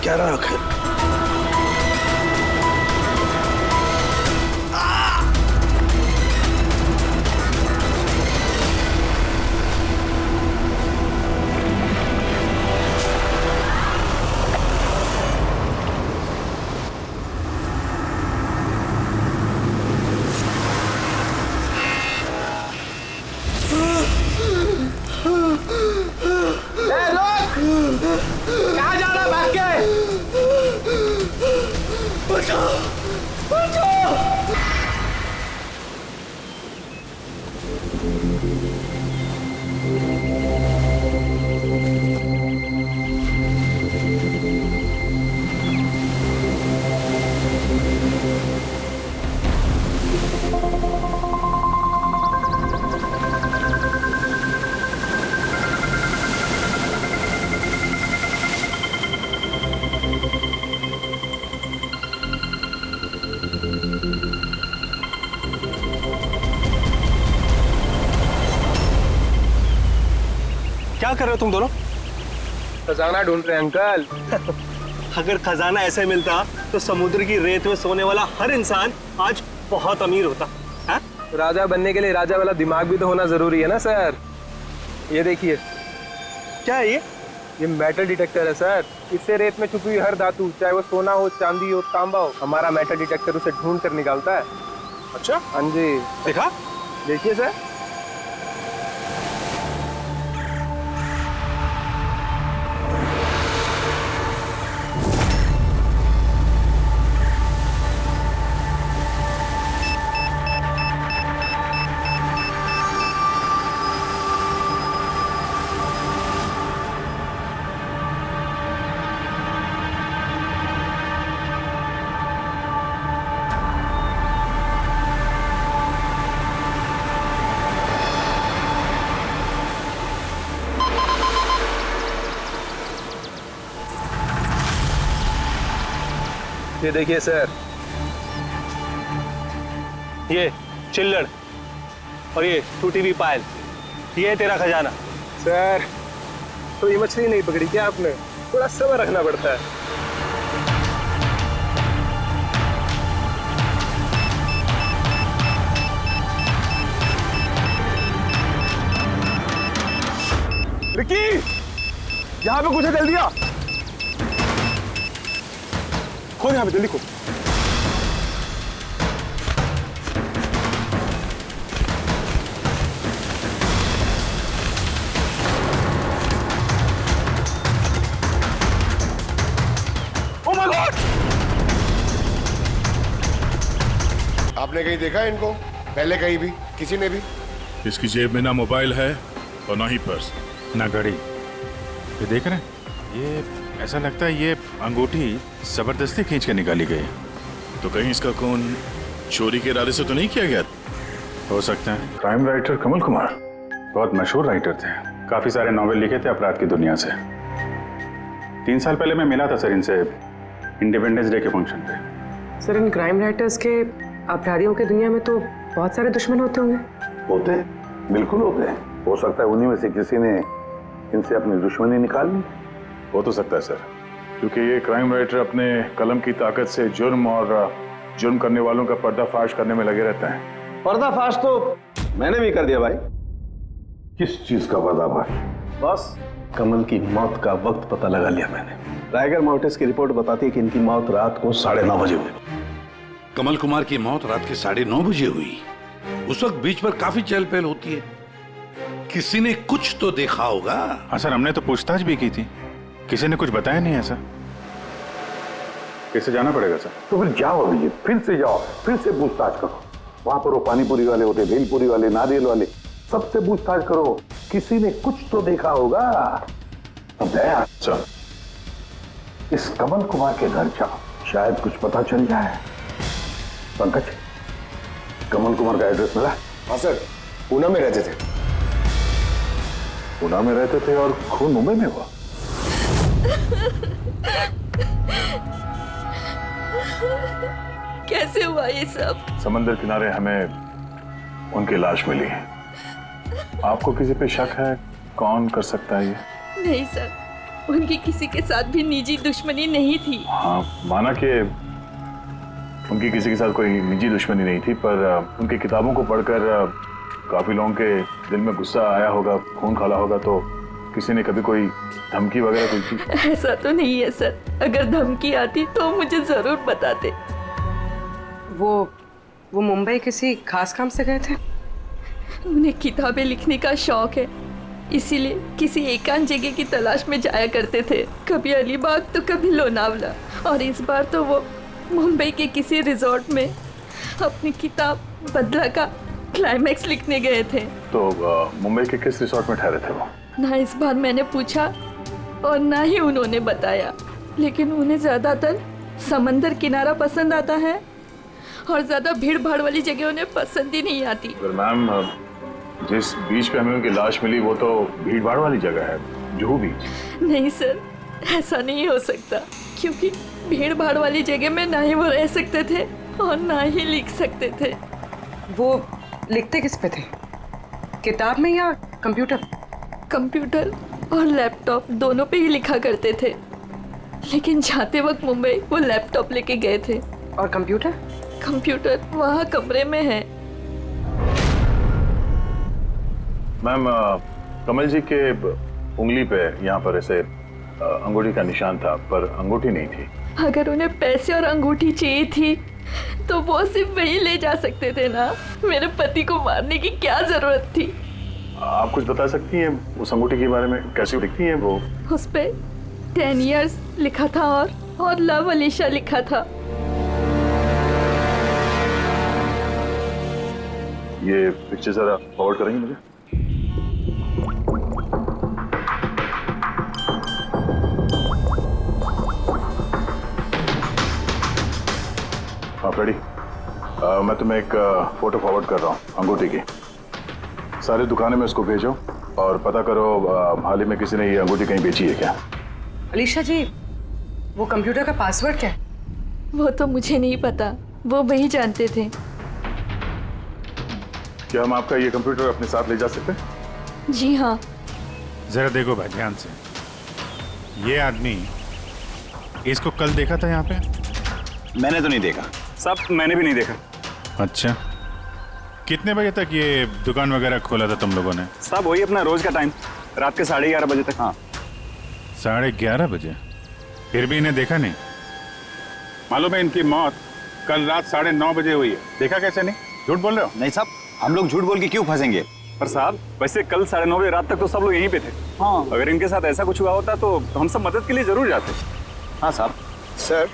क्या रहा आखिर? कहाँ जा रहा भाग के? बचाओ, बचाओ! क्या कर रहे हो तुम दोनों? खजाना ढूंढ रहे हैं अंकल। अगर खजाना ऐसे मिलता तो समुद्र की रेत में सोने वाला हर इंसान आज बहुत अमीर होता है? राजा बनने के लिए राजा वाला दिमाग भी तो होना जरूरी है ना सर। ये देखिए, क्या है ये? ये मेटल डिटेक्टर है सर। इससे रेत में छुपी हुई हर धातु, चाहे वो सोना हो, चांदी हो, तांबा हो, हमारा मेटल डिटेक्टर उसे ढूंढ कर निकालता है। अच्छा, हाँ जी, देखा? देखिए सर। ये देखिए सर, ये चिल्लड़ और ये टूटी हुई पायल, ये है तेरा खजाना। सर तो ये मछली नहीं पकड़ी क्या आपने? थोड़ा सब्र रखना पड़ता है। विक्की, यहाँ पे कुछ है, जल्दी आ। खोल यहाँ पे, जल्दी खोल। Oh my God! आपने कहीं देखा है इनको पहले? कहीं भी किसी ने भी? इसकी जेब में ना मोबाइल है और ना ही पर्स, ना घड़ी। ये देख रहे हैं? ये ऐसा लगता है ये अंगूठी जबरदस्ती खींच के निकाली गई। तो कहीं इसका खून चोरी के इरादे से तो नहीं किया गया? हो सकता है। क्राइम राइटर कमल कुमार बहुत मशहूर राइटर थे, काफी सारे नॉवेल लिखे थे अपराध की दुनिया से। 3 साल पहले मैं मिला था सर इनसे इंडिपेंडेंस डे के फंक्शन पे। सर, इन क्राइम राइटर्स के अपराधियों की दुनिया में तो बहुत सारे दुश्मन होते होंगे। होते हैं, बिल्कुल होते हैं। हो सकता है उन्हीं में से किसी ने इनसे अपनी दुश्मनी निकाल ली। हो तो सकता है सर, क्योंकि ये क्राइम राइटर अपने कलम की ताकत से जुर्म और जुर्म करने वालों का पर्दाफाश करने में लगे रहते हैं। पर्दाफाश तो मैंने भी कर दिया भाई। किस चीज का पर्दाफाश? बस कमल की मौत का वक्त पता लगा लिया मैंने। टाइगर माउंटेन्स की रिपोर्ट बताती है कि इनकी मौत रात को 9:30 बजे हुई। कमल कुमार की मौत रात के 9:30 बजे हुई। उस वक्त बीच पर काफी चहल पहल होती है। किसी ने कुछ तो देखा होगा। हाँ सर, हमने तो पूछताछ भी की थी, किसी ने कुछ बताया नहीं है सर। कैसे जाना पड़ेगा सर? तो फिर जाओ अभी, फिर से जाओ, फिर से पूछताछ करो। वहां पर वो पानीपुरी वाले होते, भेलपुरी वाले, नारियल वाले, सबसे पूछताछ करो। किसी ने कुछ तो देखा होगा। अब दया सर, इस कमल कुमार के घर जाओ, शायद कुछ पता चल जाए। पंकज, कमल कुमार का एड्रेस मिला? हाँ सर, पूना में रहते थे। पूना में रहते थे और खून मुंबई में हुआ? कैसे हुआ ये सब? समंदर किनारे हमें उनकी लाश मिली। आपको किसी पे शक है? कौन कर सकता है ये? नहीं सर, उनकी किसी के साथ भी निजी दुश्मनी नहीं थी। हाँ, माना कि उनकी किसी के साथ कोई निजी दुश्मनी नहीं थी, पर उनकी किताबों को पढ़कर काफी लोगों के दिल में गुस्सा आया होगा, खून खौला होगा, तो किसी ने कभी कोई धमकी वगैरह दी थी? ऐसा तो नहीं है सर, अगर धमकी आती तो मुझे जरूर बताते। वो मुंबई किसी खास काम से गए थे? उन्हें किताबें लिखने का शौक है, इसीलिए किसी एकांत जगह की तलाश में जाया करते थे, कभी अलीबाग तो कभी लोनावला, और इस बार तो वो मुंबई के किसी रिजॉर्ट में अपनी किताब बदला का क्लाइमैक्स लिखने गए थे। तो मुंबई के किस रिसोर्ट में ठहरे थे वो? ना इस बार मैंने पूछा और ना ही उन्होंने बताया, लेकिन उन्हें ज्यादातर समंदर किनारा पसंद आता है और ज्यादा भीड़ भाड़ वाली जगह उन्हें पसंद ही नहीं आती। मैम, जिस बीच पे हमें उनकी लाश मिली वो तो भीड़ भाड़ वाली जगह है, जुहू बीच। नहीं सर, ऐसा नहीं हो सकता, क्योंकि भीड़ भाड़ वाली जगह में ना ही वो रह सकते थे और ना ही लिख सकते थे। वो लिखते किस पे थे, किताब में या कंप्यूटर? कंप्यूटर और लैपटॉप दोनों पे ही लिखा करते थे, लेकिन जाते वक्त मुंबई वो लैपटॉप लेके गए थे। और कंप्यूटर? कंप्यूटर वहाँ कमरे में है। मैम, कमल जी के उंगली पे यहाँ पर ऐसे अंगूठी का निशान था, पर अंगूठी नहीं थी। अगर उन्हें पैसे और अंगूठी चाहिए थी तो वो सिर्फ वही ले जा सकते थे ना, मेरे पति को मारने की क्या जरूरत थी? आप कुछ बता सकती हैं उस अंगूठी के बारे में, कैसी दिखती है वो? उस पे 10 years लिखा था और लव अलीशा लिखा था। ये पिक्चर जरा फॉरवर्ड करेंगे मुझे? आप रेडी? मैं तुम्हें एक फोटो फॉरवर्ड कर रहा हूँ अंगूठी की। सारी दुकानें में इसको भेजो और पता करो हाल ही में किसी ने ये अंगूठी कहीं बेची है क्या। अलीशा जी, वो कंप्यूटर का पासवर्ड क्या है? वो तो मुझे नहीं पता, वो वही जानते थे। क्या हम आपका ये कंप्यूटर अपने साथ ले जा सकते हैं? जी हाँ। जरा देखो भाई ध्यान से, ये आदमी, इसको कल देखा था यहाँ पे? मैंने तो नहीं देखा साहब, मैंने भी नहीं देखा। अच्छा, कितने बजे तक ये दुकान वगैरह खोला था तुम लोगों ने? साहब वही अपना रोज का टाइम, रात के 11:30 बजे तक। हाँ 11:30 बजे? फिर भी इन्हें देखा नहीं? मालूम है इनकी मौत कल रात 9:30 बजे हुई है, देखा कैसे नहीं? झूठ बोल रहे हो? नहीं साहब, हम लोग झूठ बोल के क्यों फंसेंगे? पर साहब वैसे कल 9:30 बजे रात तक तो सब लोग यहीं पे थे। हाँ, अगर इनके साथ ऐसा कुछ हुआ होता तो हम सब मदद के लिए जरूर जाते। हाँ साहब। सर,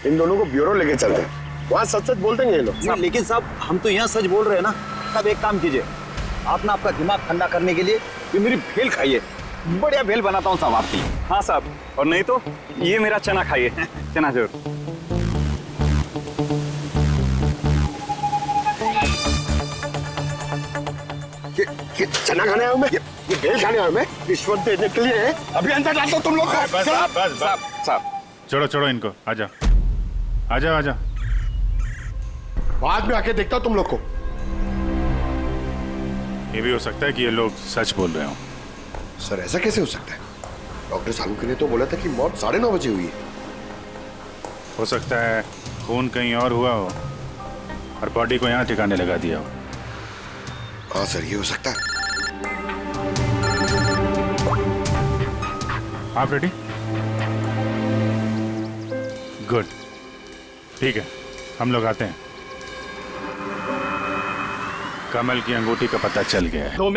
इन दोनों को ब्यूरो लेके चलते हैं, वहाँ सच सच बोल देंगे ये लोग। लेकिन साहब हम तो यहाँ सच बोल रहे हैं ना। साहब एक काम कीजिए, आप ना आपका दिमाग ठंडा करने के लिए ये मेरी भेल खाइए, बढ़िया भेल बनाता हूँ साहब आपकी। हाँ साहब, और नहीं तो ये मेरा चना खाइए, चना जरूर। ये चना खाने आया हूँ मैं, ये भेल खाने आया हूँ मैं, रिश्वत देने के लिए। अभी अंदर डाल दो तुम लोग को। बस साहब छोड़ो इनको, आ जाओ। बाद में आके देखता हूँ तुम लोग को। ये भी हो सकता है कि ये लोग सच बोल रहे हो। सर ऐसा कैसे हो सकता है? डॉक्टर सालुंके ने तो बोला था कि मौत 9:30 बजे हुई है। हो सकता है खून कहीं और हुआ हो और बॉडी को यहाँ ठिकाने लगा दिया हो। हाँ सर, ये हो सकता है। आप रेडी? गुड, ठीक है, हम लोग आते हैं। कमल की अंगूठी का पता चल गया है। 2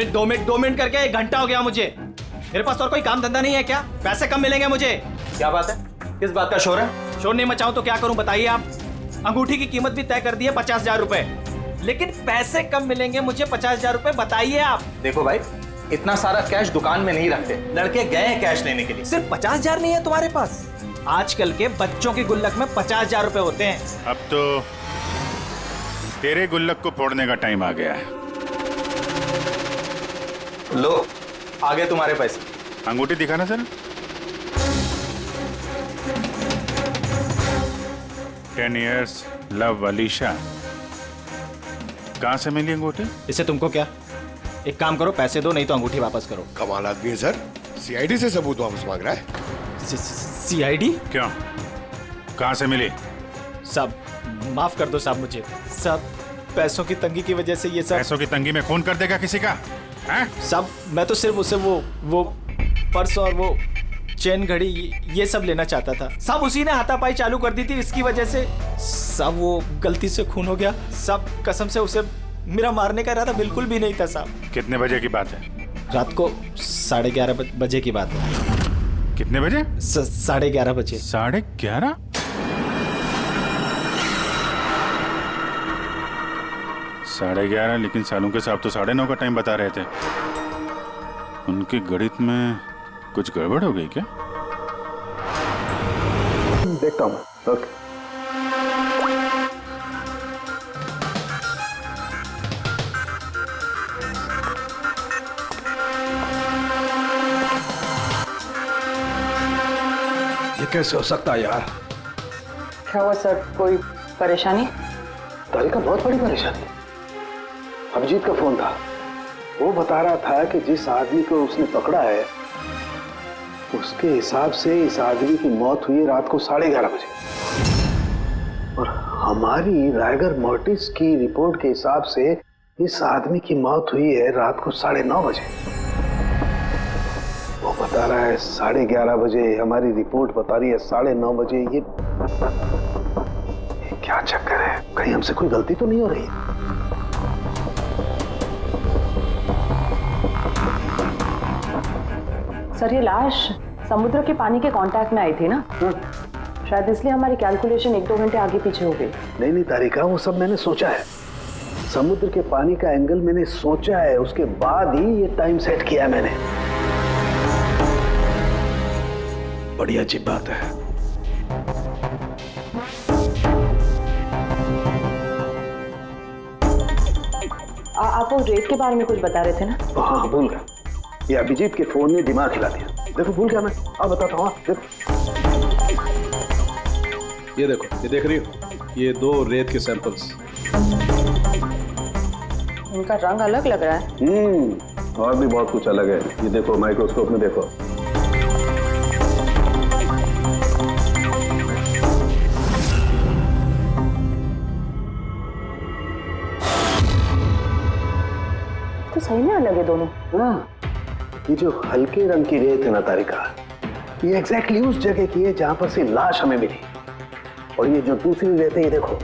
मिनट करके 1 घंटा हो गया मुझे। मेरे पास और कोई काम धंधा नहीं है क्या? पैसे कम मिलेंगे मुझे। क्या बात है? किस बात का शोर है? शोर नहीं मचाऊं तो क्या करूं बताइए आप? अंगूठी की कीमत भी तय कर दी है 50,000 रुपए, लेकिन पैसे कम मिलेंगे मुझे 50,000 रुपए, बताइए आप। देखो भाई, इतना सारा कैश दुकान में नहीं रखते, लड़के गए हैं कैश लेने के लिए। सिर्फ 50,000 नहीं है तुम्हारे पास? आजकल के बच्चों की गुल्लक में 50,000 रुपए होते हैं। अब तो तेरे गुल्लक को फोड़ने का टाइम आ गया है। लो, आ गए तुम्हारे पैसे। अंगूठी दिखाना सर। 10 years love Alisha. कहां से मिली अंगूठी? इससे तुमको क्या? एक काम करो, पैसे दो, नहीं तो अंगूठी वापस करो। कमाल आदमी है सर, सीआईडी से सबूत वापस मांग रहा है? सीआईडी? क्यों? कहां से मिली? साहब माफ कर दो साहब मुझे। साहब पैसों की तंगी की वजह से ये सब। पैसों की तंगी में खून कर देगा किसी का? हैं? साहब मैं तो सिर्फ उसे वो पर्स और वो चेन घड़ी ये सब लेना चाहता था साहब। उसी ने हाथापाई चालू कर दी थी, इसकी वजह से साहब वो गलती से खून हो गया साहब। कसम से उसे मेरा मारने का इरादा बिल्कुल भी नहीं था साहब। कितने बजे की बात है? रात को 11:30 बजे की बात है। कितने बजे? 11:30 बजे। 11:30? साढ़े 11, लेकिन सालों के साहब तो 9:30 का टाइम बता रहे थे। उनके गणित में कुछ गड़बड़ हो गई क्या? देखता हूँ मैं। ओके। ये कैसे हो सकता है यार? क्या हुआ सर, कोई परेशानी? तारिका बहुत बड़ी परेशानी। अभिजीत का फोन था, वो बता रहा था कि जिस आदमी को उसने पकड़ा है उसके हिसाब से इस आदमी की मौत हुई रात को 11:30 बजे, और हमारी रायगर मोर्टिस की रिपोर्ट के हिसाब से इस आदमी की मौत हुई है रात को 9:30 बजे। वो बता रहा है 11:30 बजे, हमारी रिपोर्ट बता रही है 9:30 बजे। ये क्या चक्कर है? कहीं हमसे कोई गलती तो नहीं हो रही? सर ये लाश समुद्र के पानी के कांटेक्ट में आई थी ना, शायद इसलिए हमारी कैलकुलेशन 1-2 घंटे आगे पीछे हो गई। नहीं तारिका, वो सब मैंने सोचा है। समुद्र के पानी का एंगल मैंने सोचा है, उसके बाद ही ये टाइम सेट किया है मैंने। बड़ी अजीब बात है। आप वो रेत के बारे में कुछ बता रहे थे ना? हाँ भूल गया, ये अभिजीत के फोन ने दिमाग हिला दिया। देखो भूल गया मैं, अब बताता हूँ। देखो ये देखो, ये देख रही हो, ये 2 रेत के सैंपल्स। इनका रंग अलग लग रहा है। और भी बहुत कुछ अलग है। ये देखो माइक्रोस्कोप में देखो। तो सही में अलग है दोनों। हाँ, ये जो हल्के रंग की रेत है ना तारिका, ये एग्जैक्टली उस जगह की है जहां पर से लाश हमें मिली। और ये जो दूसरी रेत है, ये देखो,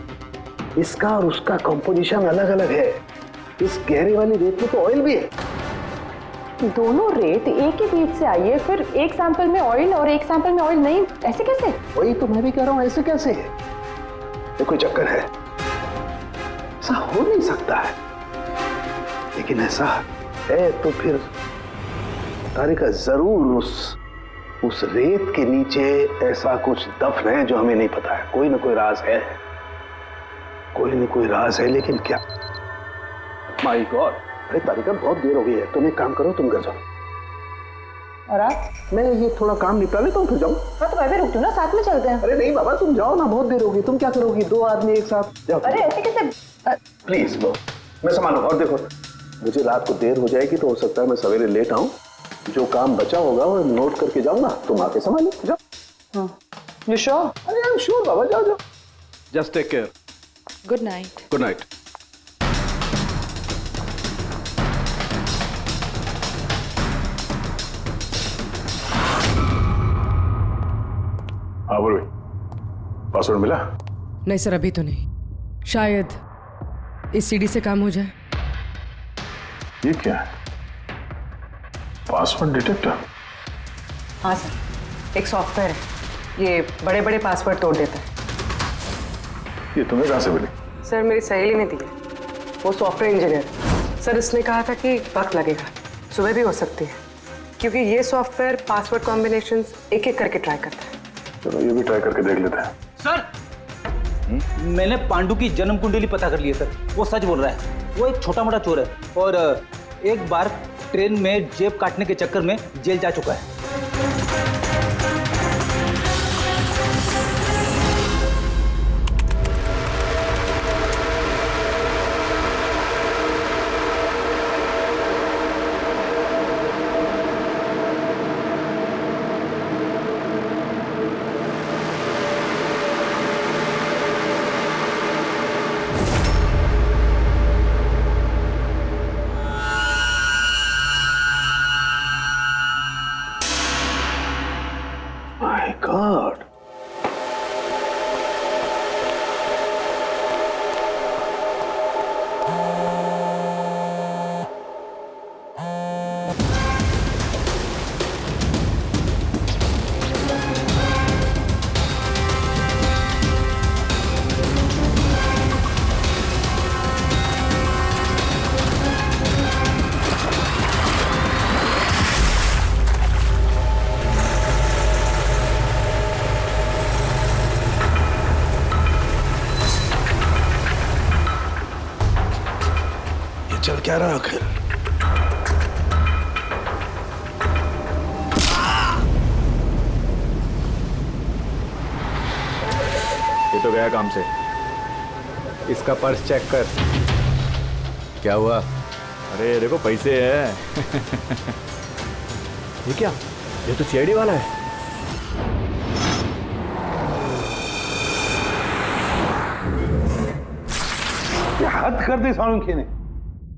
इसका और उसका कंपोजिशन अलग अलग है। इस गहरे वाली रेत में तो ऑयल भी है। दोनों रेत एक ही बीच से आई है, फिर एक सैंपल में ऑयल और एक सैंपल में ऑयल नहीं, ऐसे कैसे? वही तो मैं भी कह रहा हूं, ऐसे कैसे है? ये कोई चक्कर है? ऐसा हो नहीं सकता है। लेकिन ऐसा है तो फिर तारिका जरूर उस रेत के नीचे ऐसा कुछ दफन है जो हमें नहीं पता है। कोई ना कोई राज है, कोई ना कोई राज है, लेकिन क्या? माय गॉड, अरे तारिका बहुत देर हो गई है, तुम एक काम करो, तुम घर जाओ और आप? मैं ये थोड़ा काम निपटा लेता हूँ, फिर जाऊँ। हाँ तो मैं भी रुक दूँ ना, साथ में चलते हैं। अरे नहीं बाबा, तुम जाओ ना, बहुत देर होगी। तुम क्या करोगी? 2 आदमी एक साथ जाओ। अरे ऐसे कैसे? प्लीज लो, मैं संभालूं। और देखो, मुझे रात को देर हो जाएगी तो हो सकता है मैं सवेरे लेट आऊं। जो काम बचा होगा वो नोट करके जाऊंगा, तुम आके संभालो। जाओ। You sure? अरे आई एम श्योर बाबा, जाओ जाओ। Just take care. Good night. Good night. हाँ बोलो, पासवर्ड मिला? नहीं सर, अभी तो नहीं। शायद इस सीडी से काम हो जाए। ये क्या है? Password detector? हाँ सर, एक सॉफ्टवेयर है, ये बड़े बड़े पासवर्ड तोड़ देता है। ये तुम्हें कहाँ से मिली? सर मेरी सहेली ने दी है, वो सॉफ्टवेयर इंजीनियर। सर इसने कहा था कि वक्त लगेगा, सुबह भी हो सकती है, क्योंकि ये सॉफ्टवेयर पासवर्ड कॉम्बिनेशंस एक एक करके ट्राई करता है। चलो ये भी ट्राई करके देख लेते हैं। सर मैंने पांडु की जन्म कुंडली पता कर ली है सर। वो सच बोल रहा है, वो एक छोटा मोटा चोर है और एक बार ट्रेन में जेब काटने के चक्कर में जेल जा चुका है। चल क्या रहा आखिर? ये तो गया काम से। इसका पर्स चेक कर। क्या हुआ? अरे देखो पैसे हैं। ये क्या? ये तो सीआईडी वाला है। ये हद कर दी सालुंखे ने।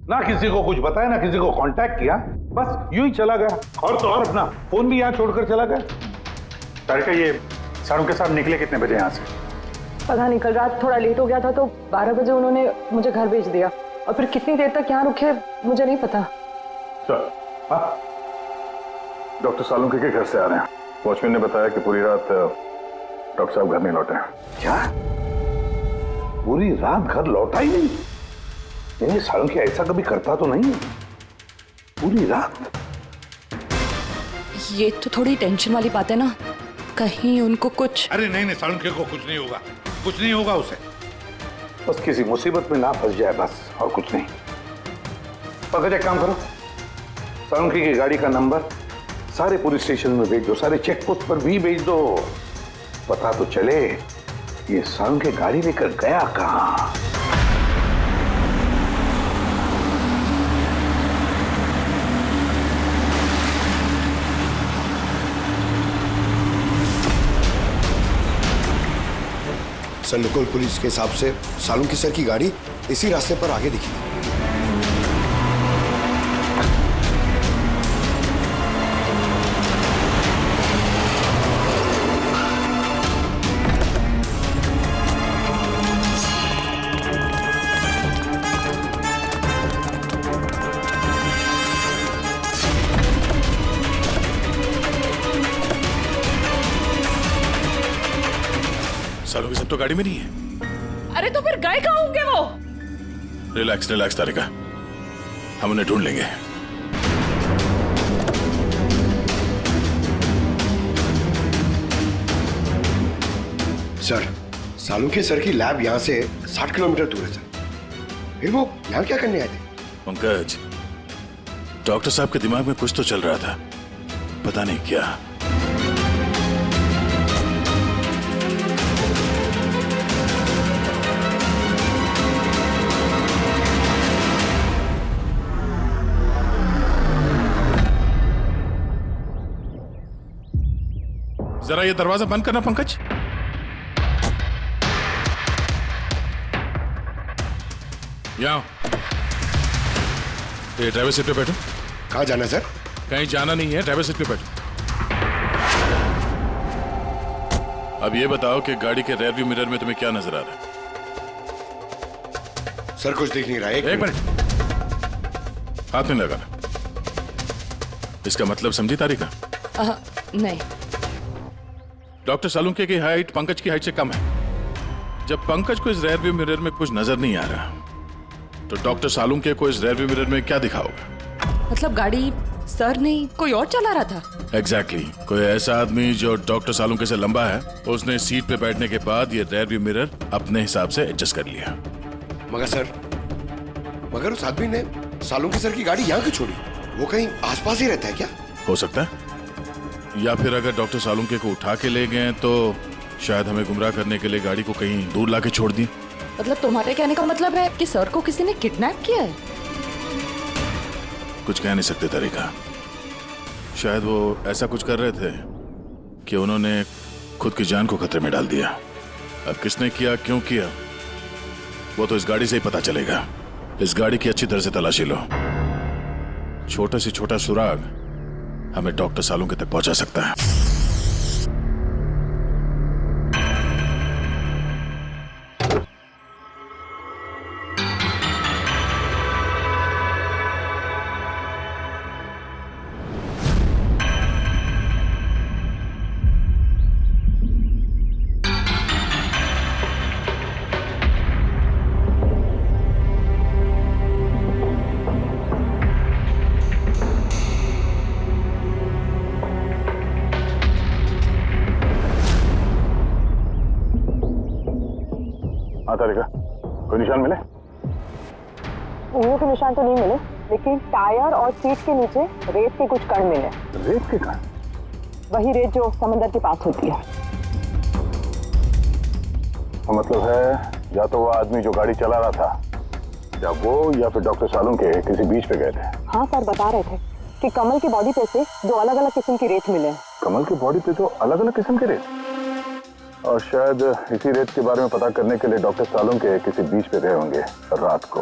ना किसी को कुछ बताया, ना किसी को कांटेक्ट किया, बस यूं ही चला गया। और तो और अपना फोन भी यहाँ छोड़कर चला गया। तारिका, ये सालुंखे साहब निकले कितने बजे यहाँ से? पता नहीं, कल रात थोड़ा लेट हो गया था तो 12 बजे उन्होंने मुझे घर भेज दिया, और फिर कितनी देर तक यहाँ रुके मुझे नहीं पता। सर, हाँ, डॉक्टर सालुंखे के घर से आ रहे हैं। वॉचमैन ने बताया कि पूरी रात डॉक्टर साहब घर नहीं लौटे हैं। क्या? पूरी रात घर लौटा ही नहीं? नहीं, सालुंखे ऐसा कभी करता तो नहीं। पूरी रात? ये तो थोड़ी टेंशन वाली बात है ना, कहीं उनको कुछ। अरे नहीं नहीं, सालुंखे को कुछ नहीं होगा, कुछ नहीं होगा उसे। बस किसी मुसीबत में ना फंस जाए, बस, और कुछ नहीं। पंकज, एक काम करो, सालुंखे की गाड़ी का नंबर सारे पुलिस स्टेशन में भेज दो, सारे चेक पोस्ट पर भी भेज दो। पता तो चले ये सालुंखे गाड़ी लेकर गया कहां। सर, लोकल पुलिस के हिसाब से सालुंखे सर की गाड़ी इसी रास्ते पर आगे दिखी। सालों के सब तो गाड़ी में नहीं है। अरे तो फिर गए कहाँ होंगे वो? रिलैक्स रिलैक्स तारिका, हम उन्हें ढूंढ लेंगे। सर, सालुंखे सर की लैब यहाँ से 60 किलोमीटर दूर है सर। फिर वो यहाँ क्या करने आए थे? पंकज, डॉक्टर साहब के दिमाग में कुछ तो चल रहा था, पता नहीं क्या। जरा ये दरवाजा बंद करना पंकज। यहाँ ये ड्राइवर सीट पे बैठो। कहाँ जाना है सर? कहीं जाना नहीं है, ड्राइवर सीट पे बैठो। अब ये बताओ कि गाड़ी के रेयर व्यू मिरर में तुम्हें क्या नजर आ रहा है? सर, कुछ दिख नहीं रहा है। एक मिनट, हाथ में लगाना। इसका मतलब समझी तारिका? नहीं। डॉक्टर सालुंखे की हाइट पंकज की हाइट से कम है। जब पंकज को इस रेयर व्यू मिरर में कुछ नजर नहीं आ रहा, तो डॉक्टर सालुंखे को इस रेयर व्यू मिरर में क्या दिखा होगा? मतलब गाड़ी सर नहीं, कोई और चला रहा था? एग्जैक्टली कोई ऐसा आदमी जो डॉक्टर सालुंखे से लंबा है, उसने सीट पे बैठने के बाद ये रेयर व्यू मिरर अपने हिसाब से एडजस्ट कर लिया। मगर उस आदमी ने सालुंखे सर की गाड़ी यहाँ क्यों छोड़ी? वो कहीं आसपास ही रहता है क्या? हो सकता है, या फिर अगर डॉक्टर सालुंखे को उठा के ले गए तो शायद हमें गुमराह करने के लिए गाड़ी को कहीं दूर लाके छोड़ दी। मतलब तुम्हारे कहने का मतलब है कि सर को किसी ने किडनैप किया है? कुछ कह नहीं सकते तरीका। शायद वो ऐसा कुछ कर रहे थे कि उन्होंने खुद की जान को खतरे में डाल दिया। अब किसने किया, क्यों किया, वो तो इस गाड़ी से ही पता चलेगा। इस गाड़ी की अच्छी तरह से तलाशी लो। छोटा से छोटा सुराग हमें डॉक्टर सालुंखे तक पहुंचा सकता है। तारिका, कोई निशान मिले? उंगलियों के निशान तो नहीं मिले, लेकिन टायर और सीट के नीचे रेत के कुछ कण मिले। रेत के कण? वही रेत जो समंदर के पास होती है। तो मतलब है या तो वो आदमी जो गाड़ी चला रहा था, या वो या फिर डॉक्टर सालुम के किसी बीच पे गए थे। हाँ सर, बता रहे थे कि कमल की बॉडी पे से 2 अलग-अलग किस्म की रेत मिले। कमल की बॉडी पे तो अलग अलग किस्म के रेत, और शायद इसी रेत के बारे में पता करने के लिए डॉक्टर सालुम के किसी बीच पे गए होंगे रात को।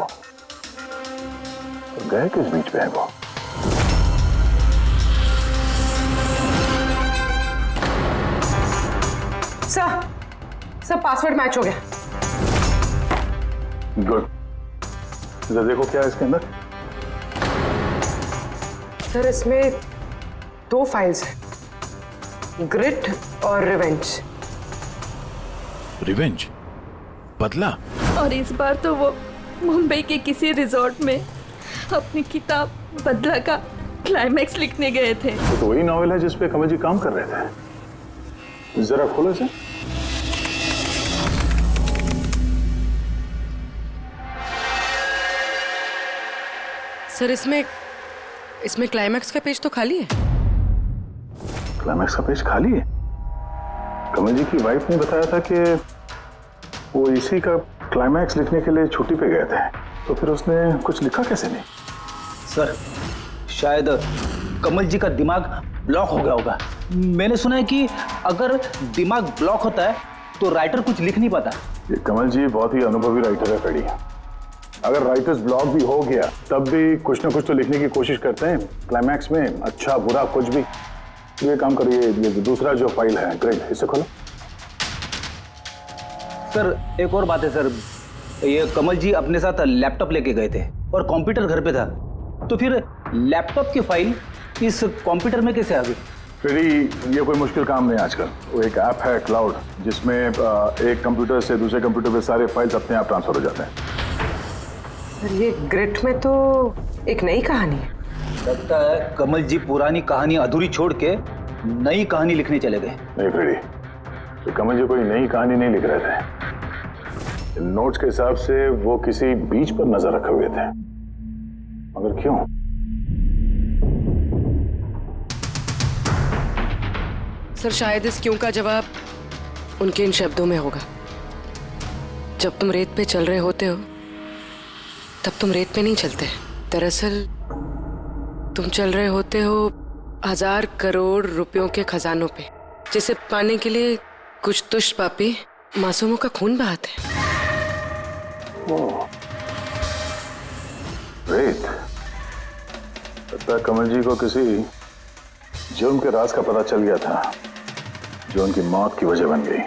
तो गए किस बीच पे है वो? सर पासवर्ड मैच हो गया। गुड। जरा देखो क्या है इसके अंदर। सर इसमें 2 फाइल्स हैं, ग्रिट और रिवेंज। रिवेंज? बदला? और इस बार तो वो मुंबई के किसी रिजॉर्ट में अपनी किताब बदला का क्लाइमैक्स लिखने गए थे। तो वही नॉवेल है जिसपे कमल जी काम कर रहे थे। जरा खोलो इसे। सर इसमें क्लाइमैक्स का पेज तो खाली है। क्लाइमैक्स का पेज खाली है? कमल जी की वाइफ ने बताया था कि वो इसी का क्लाइमैक्स लिखने के लिए छुट्टी पे गए थे, तो फिर उसने कुछ लिखा कैसे नहीं? सर शायद कमल जी का दिमाग ब्लॉक हो गया होगा। मैंने सुना है कि अगर दिमाग ब्लॉक होता है तो राइटर कुछ लिख नहीं पाता। ये कमल जी बहुत ही अनुभवी राइटर है कड़ी। अगर राइटर्स ब्लॉक भी हो गया तब भी कुछ ना कुछ तो लिखने की कोशिश करते हैं क्लाइमैक्स में, अच्छा बुरा कुछ भी। ये काम करिए, ये दूसरा जो फाइल है ग्रेड, इसे खोलो। सर एक और बात है सर, ये कमल जी अपने साथ लैपटॉप लेके गए थे और कंप्यूटर घर पे था, तो फिर लैपटॉप की फाइल इस कंप्यूटर में कैसे आ गई? फिर ये कोई मुश्किल काम नहीं आजकल। वो एक ऐप है क्लाउड, जिसमें एक कंप्यूटर से दूसरे कंप्यूटर पे सारे फाइल्स अपने आप ट्रांसफर हो जाते हैं। ये ग्रिट में तो एक नई कहानी है। लगता है कमल जी पुरानी कहानी अधूरी छोड़ के नई कहानी लिखने चले गए। नहीं फ्रेडी, तो कमल जी कोई नई कहानी नहीं लिख रहे थे। नोट्स के हिसाब से वो किसी बीच पर नजर रखे हुए थे, मगर क्यों? सर शायद इस क्यों का जवाब उनके इन शब्दों में होगा। जब तुम रेत पे चल रहे होते हो तब तुम रेत पे नहीं चलते। दरअसल तुम चल रहे होते हो 1000 करोड़ रुपयों के खजानों पे, जिसे पाने के लिए कुछ दुष्ट पापी मासूमों का खून बहाते हैं। रेत? लगता है कमल जी को किसी जुर्म के राज का पता चल गया था, जो उनकी मौत की वजह बन गई।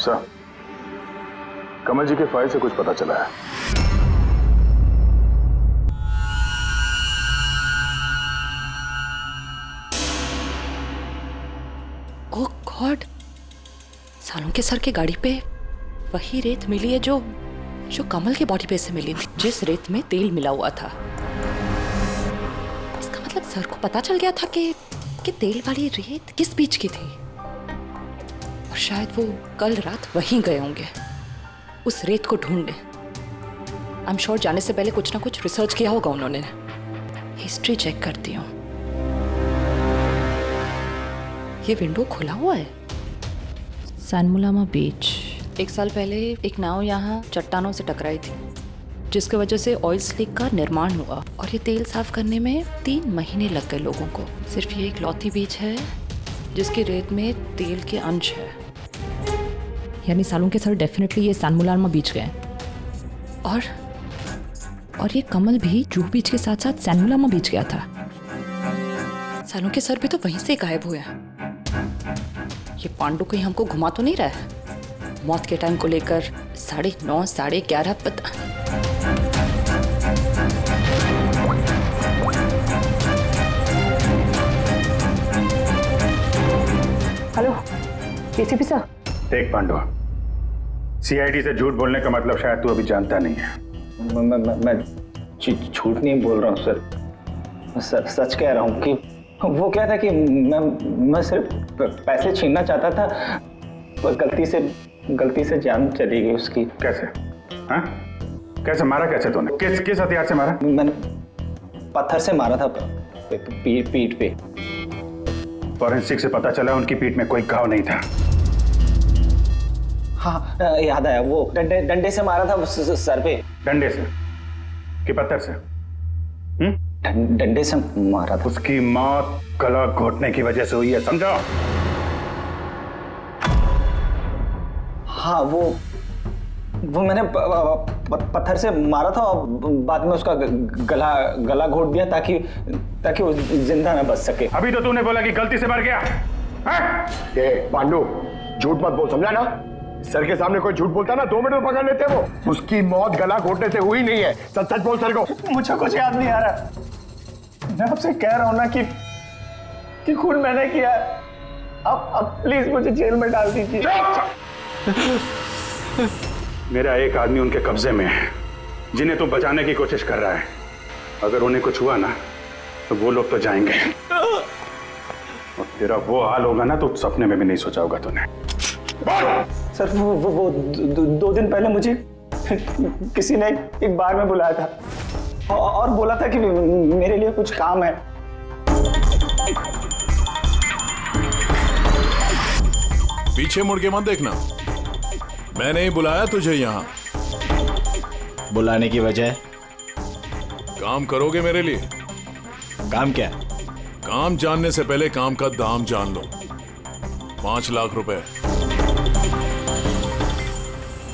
सर, कमल जी के फाइल से कुछ पता चला है। ओह गॉड, सालों के सर की गाड़ी पे वही रेत मिली है जो कमल की बॉडी पे से मिली थी, जिस रेत में तेल मिला हुआ था। इसका मतलब सर को पता चल गया था कि तेल वाली रेत किस बीच की थी, और शायद वो कल रात वहीं गए होंगे उस रेत को ढूंढने। आई एम श्योर जाने से पहले कुछ ना कुछ रिसर्च किया होगा उन्होंने। हिस्ट्री चेक करती हूँ। ये विंडो खुला हुआ है। सैनमुलामा बीच। 1 साल पहले एक नाव यहाँ चट्टानों से टकराई थी, जिसकी वजह से ऑयल स्लिक का निर्माण हुआ, और ये तेल साफ करने में 3 महीने लग गए लोगों को। सिर्फ ये एक लौती बीच है जिसकी रेत में तेल के अंश है। यानी सालों के सर डेफिनेटली ये सैनमुलामा बीच गए, और ये कमल भी जूहू बीच के साथ साथ सैनमुलामा बीच गया था। सालों के सर भी तो वहीं से गायब हुए हैं। ये पांडु कहीं हमको घुमा तो नहीं रहा है? मौत के टाइम को लेकर 9:30 11:30 पता। Hello ACP sir. देख पांडु, सीआईडी से झूठ बोलने का मतलब शायद तू अभी जानता नहीं है। मैं झूठ नहीं बोल रहा हूँ सर, सच कह रहा हूँ कि वो क्या था कि मैं सिर्फ पैसे छीनना चाहता था, पर गलती से जान चली गई उसकी। कैसे? हाँ? कैसे मारा? कैसे तूने? किस हथियार से मारा? मैंने पत्थर से मारा था पीठ पे। फॉरेंसिक से पता चला उनकी पीठ में कोई घाव नहीं था। हाँ, याद आया, वो डंडे से मारा था सर पे। डंडे से कि पत्थर से? डंडे से मारा था। उसकी मौत गला घोटने की वजह से हुई है, समझो? हाँ, वो मैंने पत्थर से मारा था और बाद में उसका गला घोट दिया ताकि वो जिंदा न बच सके। अभी तो तूने बोला कि गलती से मर गया। ये पांडु, झूठ मत बोल, समझा ना? सर के सामने कोई झूठ बोलता ना 2 मिनट में पकड़ लेते वो। उसकी मौत गला घोटने से हुई नहीं है। सच सच बोल सर को। मुझे कुछ याद नहीं आ रहा। मैं आपसे कह रहा हूं ना कि खून मैंने किया। अब प्लीज मुझे जेल में डाल दीजिए। मेरा एक आदमी उनके कब्जे में है जिन्हें तू बचाने की कोशिश कर रहा है। अगर उन्हें कुछ हुआ ना तो वो लोग तो जाएंगे और तेरा वो हाल होगा ना तो सपने में भी नहीं सोचा होगा तूने। सर, वो 2 दिन पहले मुझे किसी ने एक बार में बुलाया था और बोला था कि मेरे लिए कुछ काम है। पीछे मुड़ के मत देखना, मैंने ही बुलाया तुझे यहाँ। बुलाने की वजह? काम करोगे मेरे लिए? काम क्या? काम जानने से पहले काम का दाम जान लो। 5 लाख रुपए।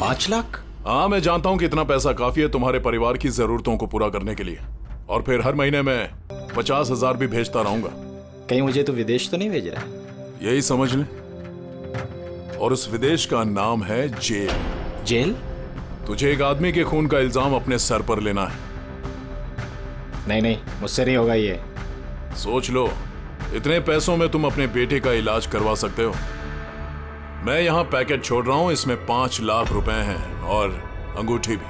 5 लाख? हाँ, मैं जानता हूं कि इतना पैसा काफी है तुम्हारे परिवार की जरूरतों को पूरा करने के लिए, और फिर हर महीने में 50,000 भी भेजता रहूंगा। कहीं मुझे तो विदेश तो नहीं भेज रहा? यही समझ ले। और उस विदेश का नाम है जेल। जेल? तुझे एक आदमी के खून का इल्जाम अपने सर पर लेना है। नहीं, मुझसे नहीं होगा ये। सोच लो, इतने पैसों में तुम अपने बेटे का इलाज करवा सकते हो। मैं यहाँ पैकेट छोड़ रहा हूँ, इसमें 5 लाख रुपए हैं और अंगूठी भी।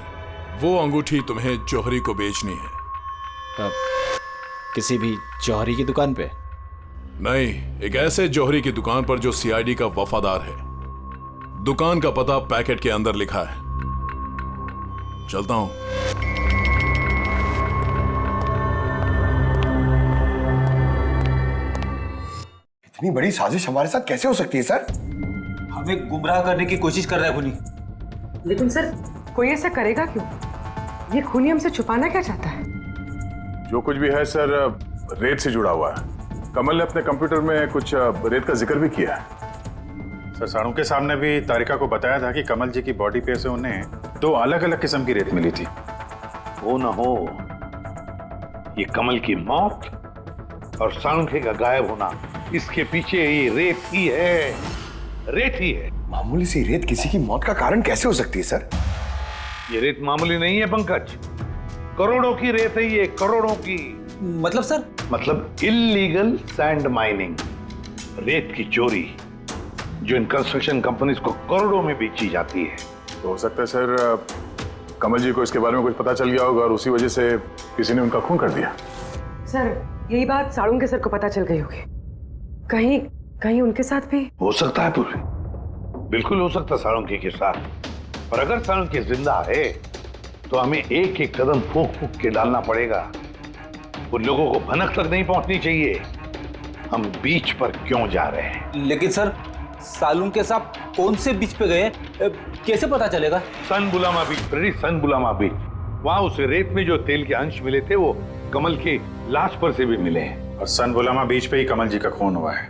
वो अंगूठी तुम्हें जौहरी को बेचनी है। किसी भी जौहरी की दुकान पे? नहीं, एक ऐसे जौहरी की दुकान पर जो सीआईडी का वफादार है। दुकान का पता पैकेट के अंदर लिखा है। चलता हूं। इतनी बड़ी साजिश हमारे साथ कैसे हो सकती है सर? हमें गुमराह करने की कोशिश कर रहा है खूनी। लेकिन सर, कोई ऐसा करेगा क्यों? ये खूनी हमसे छुपाना क्या चाहता है? जो कुछ भी है सर, रेत से जुड़ा हुआ है। कमल ने अपने कंप्यूटर में कुछ रेत का जिक्र भी किया है। सर, साड़ू के सामने भी तारिका को बताया था कि कमल जी की बॉडी पे से उन्हें 2 अलग अलग किस्म की रेत मिली थी। वो ना हो, ये कमल की मौत और साळुंखे का गायब होना, इसके पीछे ये रेत ही है। रेत ही है। मामूली सी रेत किसी की मौत का कारण कैसे हो सकती है सर? ये रेत मामूली नहीं है पंकज, करोड़ों की रेत है ये, करोड़ों की। मतलब सर? मतलब इल्लीगल सैंड माइनिंग, रेत की चोरी, जो इन कंस्ट्रक्शन कंपनीज को करोड़ों में बेची जाती है। तो हो सकता है सर, कमल जी को इसके बारे में कुछ पता चल गया होगा और उसी वजह से किसी ने उनका खून कर दिया। सर, यही बात साळुंखे सर को पता चल गई होगी। कहीं उनके साथ भी हो सकता है पूरी, बिल्कुल हो सकता है साळुंखे के साथ। और अगर साळुंखे जिंदा है तो हमें एक एक कदम फूंक फूंक के डालना पड़ेगा। उन लोगों को भनक तक नहीं पहुंचनी चाहिए हम बीच पर क्यों जा रहे हैं। लेकिन सर, साळुंखे साहब कौन से बीच पे गए, कैसे पता चलेगा? सन बुलामा बीच, सन बुलामा बीच। वहां उस रेत में जो तेल के अंश मिले थे वो कमल के लाश पर से भी मिले हैं। और सन बुलामा बीच पे ही कमल जी का खून हुआ है।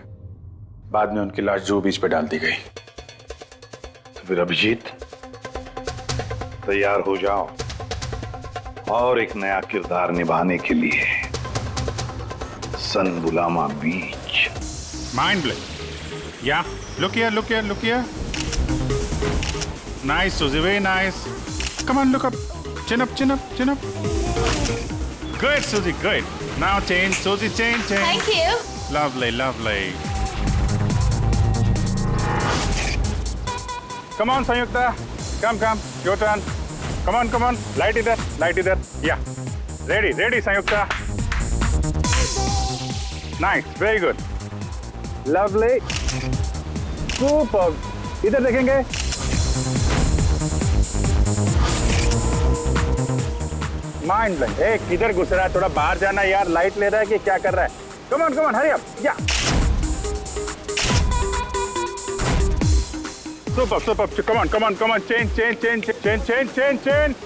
बाद में उनकी लाश जो बीच पे डाल दी गई। तो फिर अभिजीत, तैयार हो जाओ और एक नया किरदार निभाने के लिए। सन बुलामा beach. Mind blowing. Yeah, look here. Nice, Suzy, very nice. Come on, look up. Chin up. Good, Suzy, good. Now change, Suzy, change. Thank you. Lovely. Come on, Sanyukta. Come. Your turn. Come on. Light it there. Yeah. Ready, Sanyukta. Nice, very good, lovely, super. इधर देखेंगे। Mind blank. ए, किधर घुस रहा है? थोड़ा बाहर जाना यार, लाइट ले रहा है कि क्या कर रहा है? कम ऑन हरी अप, या सुपर, कम ऑन, चेंज,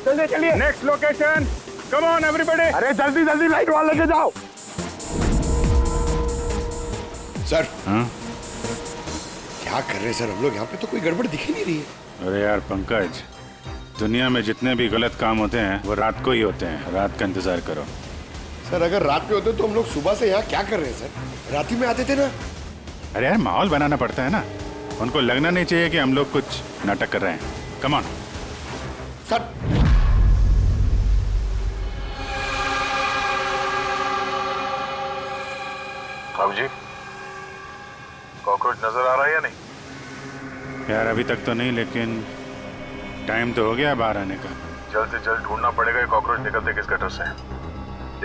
जल्दी चलिए, next location, come on everybody. अरे जल्दी लाइट वाला लेके जाओ। सर हाँ? क्या कर रहे हैं सर हम लोग यहाँ पे? तो कोई गड़बड़ दिख ही नहीं रही है। अरे यार पंकज, दुनिया में जितने भी गलत काम होते हैं वो रात को ही होते हैं। रात का इंतजार करो। सर अगर रात में होते तो हम लोग सुबह से यहाँ क्या कर रहे हैं सर? रात ही में आते थे ना। अरे यार माहौल बनाना पड़ता है ना, उनको लगना नहीं चाहिए कि हम लोग कुछ नाटक कर रहे हैं। Come on sir. जी, कॉकरोच नजर आ रहा है या नहीं? यार अभी तक तो नहीं, लेकिन टाइम तो हो गया बाहर आने का। जल्द से जल्द ढूंढना पड़ेगा ये कॉकरोच निकलते किस गटर से।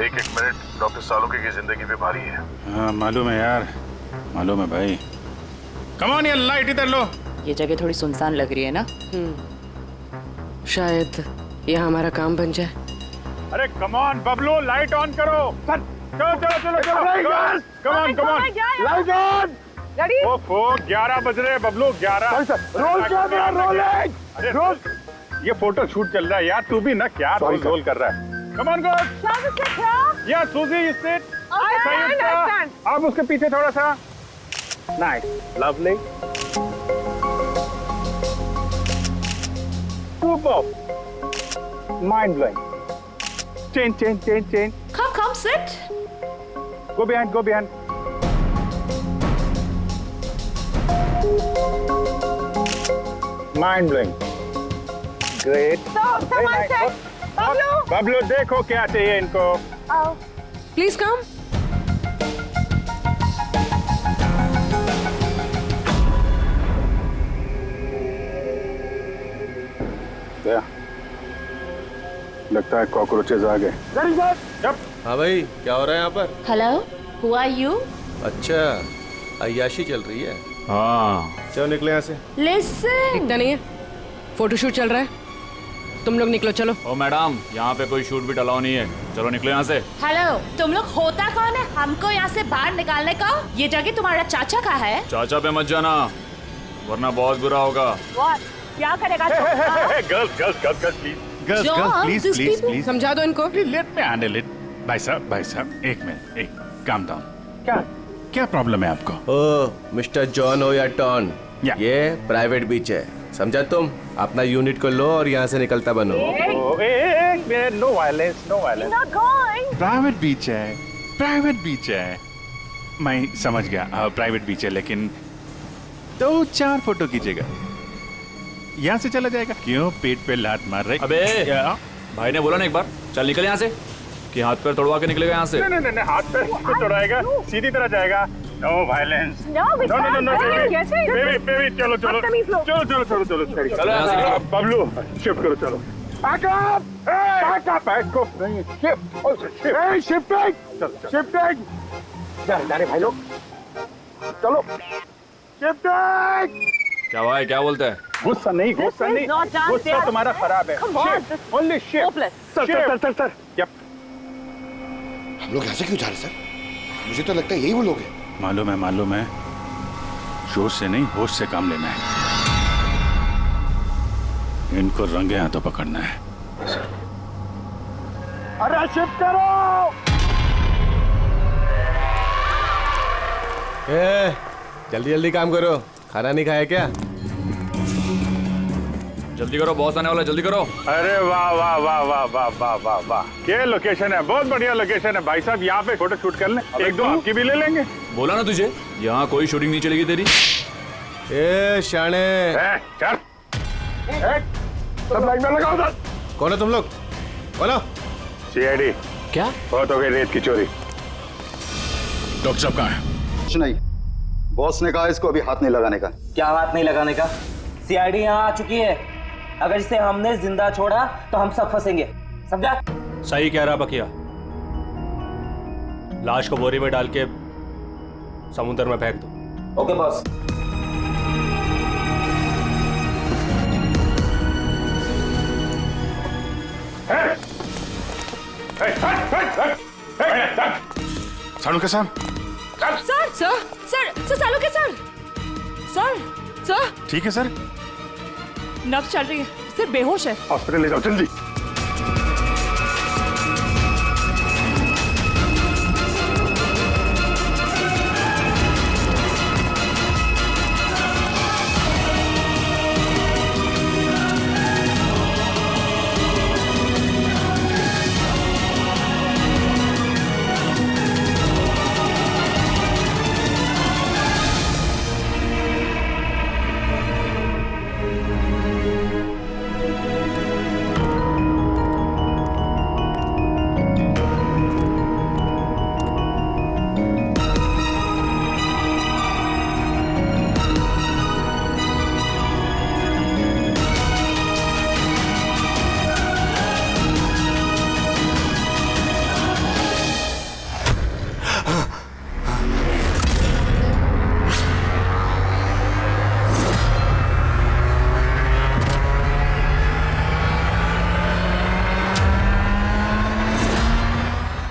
एक मिनट डॉक्टर सालुंकी की जिंदगी पे भारी है। हाँ मालूम है यार, मालूम है भाई। कम ऑन, ये लाइट इधर लो। ये जगह थोड़ी सुनसान लग रही है ना? शायद यह हमारा काम बन जाए। अरे come on Bablu, light on करो। चलो, कम ऑन, लाइट ऑन। ओफो, 11 बज रहे हैं बबलू, 11। Roll camera rolling. अरे रोल, ये फोटो शूट चल रहा है यार, तू भी ना क्या रोल कर रहा है। कम ऑन गर्ल्स, या सूजी सिट। अब उसके पीछे थोड़ा सा। Nice, lovely, super, mind blowing. Change. Come, sit. Go behind. Mind blowing. Great. Bablu देखो क्या चाहिए इनको। Please come. लगता है कॉकरोचेज आ गए। हाँ भाई, क्या हो रहा है यहाँ पर? Hello, who are you? अच्छा, अय्याशी चल रही है। हाँ, चलो निकले यहाँ से। Listen. दिखता नहीं है, फोटोशूट चल रहा है। तुम लोग निकलो, चलो। ओ मैडम, यहाँ पे कोई शूट भी अलाउ नहीं है, चलो निकलो यहाँ से। हेलो, तुम लोग होता कौन है हमको यहाँ से बाहर निकालने का? ये जगह तुम्हारा चाचा का है? चाचा पे मत जाना, वरना बहुत बुरा होगा। क्या करेगा? गर्ल्स प्लीज समझा दो इनको। Let me handle it. भाई साहब, एक मिनट, काम डाउन। क्या प्रॉब्लम है आपको? ओ मिस्टर जॉन हो या टॉन, या। ये प्राइवेट बीच है, समझा? तुम अपना यूनिट को लो और यहाँ से निकलता बनो। No violence. प्राइवेट बीच है। मैं समझ गया, प्राइवेट बीच है, लेकिन 2-4 फोटो कीजिएगा। यहाँ से चला जाएगा। क्यों पेट पे लात मार रहे? अबे भाई ने बोला ना एक बार, चल निकल यहाँ से, कि हाथ पैर तोड़वा के निकलेगा यहाँ से। नहीं, हाथ पैर क्यों तोड़ाएगा? सीधी तरह जाएगा। No violence. नो, बेबी, चलो। यहाँ से निकलो। बबलू शिफ्ट करो, चलो। Back up! नहीं, शिफ्टिंग। अरे भाई लोग, चलो शिफ्टिंग। क्या भाई, क्या बोलता है? गुस्सा नहीं, गुस्सा तुम्हारा खराब है। Only shift. सर। हम लोग यहाँ से क्यों जा रहे हैं सर? मुझे तो लगता है यही वो लोग हैं। मालूम है, जोश से नहीं होश से काम लेना है। इनको रंगे हाथों पकड़ना है। अरे शिफ्ट करो। जल्दी काम करो, खाना नहीं खाया क्या? जल्दी करो, बॉस आने वाला, जल्दी करो। अरे वाह, क्या लोकेशन है, बहुत बढ़िया लोकेशन है भाई साहब। यहाँ पे फोटो शूट कर लें, 1-2 आपकी भी ले लेंगे। बोला ना तुझे, यहाँ कोई शूटिंग नहीं चलेगी तेरी। ए शाने, चल। सब लाइन में लगाओ सर। कौन है तुम लोग? बोलो। CID। क्या? बहुत हो गई रेत की चोरी। डॉक्टर साहब कहाँ है? कुछ नहीं, बॉस ने कहा इसको अभी हाथ नहीं लगाने का। क्या हाथ नहीं लगाने का? CID यहाँ आ चुकी है, अगर इसे हमने जिंदा छोड़ा तो हम सब फंसेंगे, समझा? सही कह रहा बकिया, लाश को बोरी में डाल के समुद्र में फेंक दो। Okay boss. सालू के साहब। सर सर सर सर सालू के सर सर सर ठीक है सर। नब्ज चल रही है सर, बेहोश है। हॉस्पिटल ले जाओ जल्दी।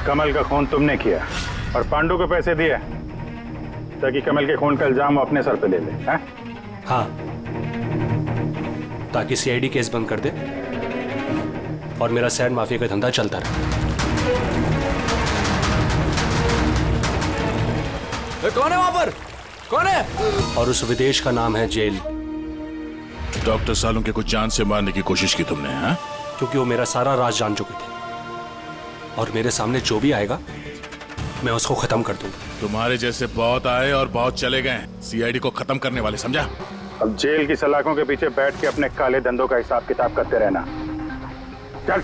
कमल का खून तुमने किया और पांडु को पैसे दिए ताकि कमल के खून का इल्जाम वो अपने सर पे ले ले, हैं? हाँ, ताकि सीआईडी केस बंद कर दे और मेरा सैंड माफिया का धंधा चलता रहे। कौन है वहां पर? कौन है? और उस विदेश का नाम है जेल। डॉक्टर सालुंके को जान से मारने की कोशिश की तुमने, हाँ? क्योंकि वो मेरा सारा राज जान चुके थे और मेरे सामने जो भी आएगा मैं उसको खत्म कर दूंगा। तुम्हारे जैसे बहुत आए और बहुत चले गए, सीआईडी को खत्म करने वाले, समझा? अब जेल की सलाखों के पीछे बैठ के अपने काले धंधों का हिसाब किताब करते रहना। चल।